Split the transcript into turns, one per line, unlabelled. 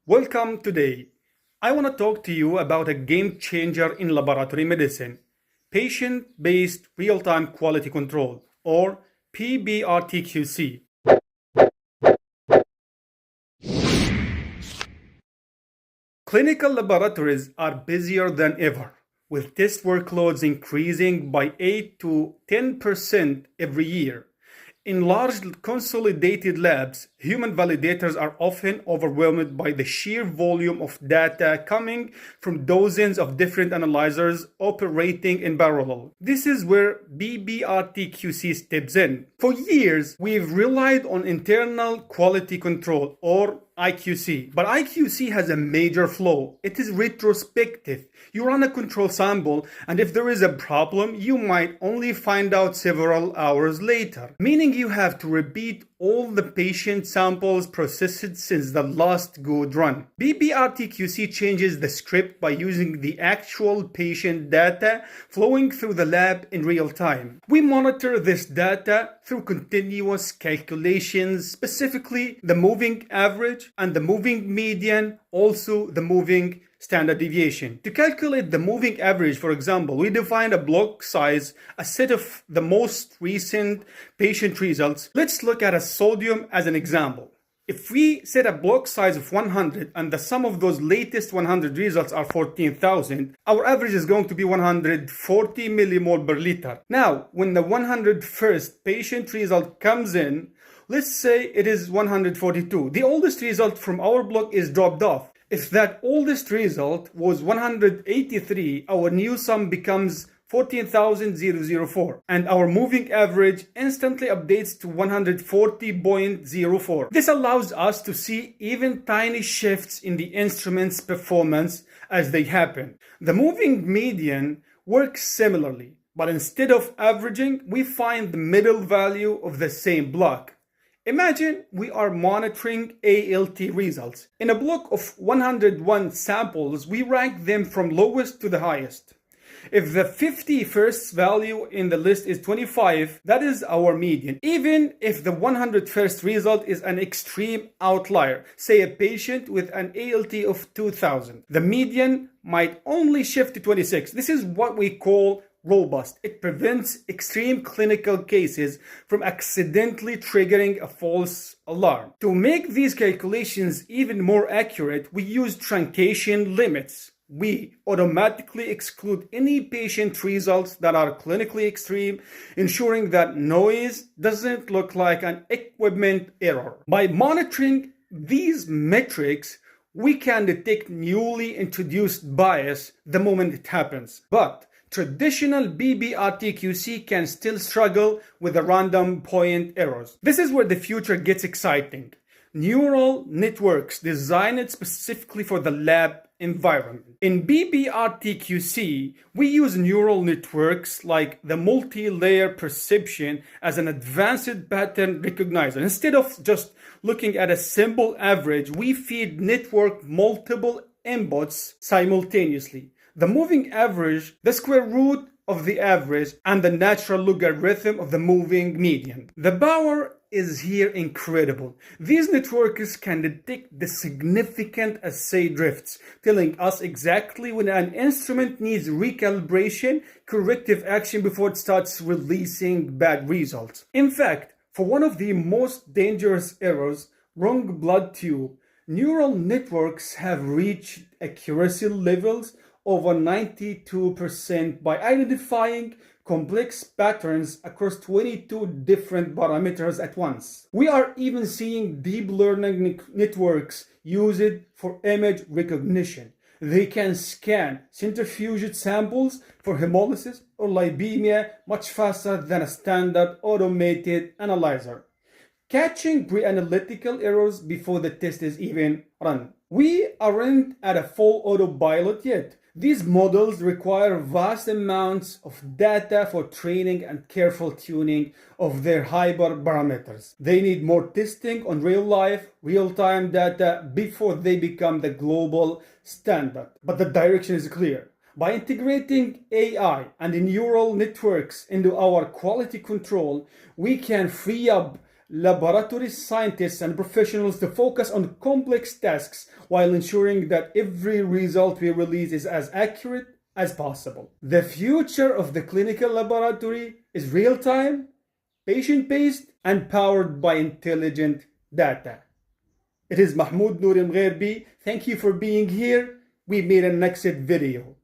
Welcome today. I want to talk to you about a game changer in laboratory medicine, patient-based real-time quality control, or PBRTQC. Clinical laboratories are busier than ever, with test workloads increasing by 8 to 10% every year. In large consolidated labs, human validators are often overwhelmed by the sheer volume of data coming from dozens of different analyzers operating in parallel. This is where PBRTQC steps in. For years, we've relied on internal quality control, or IQC. But IQC has a major flaw. It is retrospective. You run a control sample, and if there is a problem, you might only find out several hours later, meaning you have to repeat all the patient samples processed since the last good run. PBRTQC changes the script by using the actual patient data flowing through the lab in real time. We monitor this data through continuous calculations, specifically the moving average and the moving median, also the moving standard deviation. To calculate the moving average, for example, we define a block size, a set of the most recent patient results. Let's look at a sodium as an example. If we set a block size of 100 and the sum of those latest 100 results are 14,000, our average is going to be 140 millimole per liter. Now, when the 101st patient result comes in, let's say it is 142. The oldest result from our block is dropped off. If that oldest result was 183, our new sum becomes 14,004, and our moving average instantly updates to 140.04. This allows us to see even tiny shifts in the instrument's performance as they happen. The moving median works similarly, but instead of averaging, we find the middle value of the same block. Imagine we are monitoring ALT results. In a block of 101 samples, we rank them from lowest to the highest. If the 51st value in the list is 25, that is our median. Even if the 101st result is an extreme outlier, say a patient with an ALT of 2000, the median might only shift to 26. This is what we call robust. It prevents extreme clinical cases from accidentally triggering a false alarm. To make these calculations even more accurate, we use truncation limits. We automatically exclude any patient results that are clinically extreme, ensuring that noise doesn't look like an equipment error. By monitoring these metrics, we can detect newly introduced bias the moment it happens. But traditional PBRTQC can still struggle with the random point errors. This is where the future gets exciting. Neural networks designed specifically for the lab environment. In PBRTQC, we use neural networks like the multi-layer perception as an advanced pattern recognizer. Instead of just looking at a simple average, we feed network multiple inputs simultaneously. The moving average, the square root of the average, and the natural logarithm of the moving median. The power is here incredible. These networks can detect the significant assay drifts, telling us exactly when an instrument needs recalibration, corrective action before it starts releasing bad results. In fact, for one of the most dangerous errors, wrong blood tube, neural networks have reached accuracy levels over 92% by identifying complex patterns across 22 different parameters at once. We are even seeing deep learning networks used for image recognition. They can scan centrifuged samples for hemolysis or lipemia much faster than a standard automated analyzer, catching pre-analytical errors before the test is even run. We aren't at a full autopilot yet. These models require vast amounts of data for training and careful tuning of their hyperparameters. They need more testing on real-life, real-time data before they become the global standard. But the direction is clear. By integrating AI and neural networks into our quality control, we can free up laboratory scientists and professionals to focus on complex tasks while ensuring that every result we release is as accurate as possible. The future of the clinical laboratory is real-time, patient-based, and powered by intelligent data. It is Mahmoud Noor Mgherbi. Thank you for being here. We made a next video.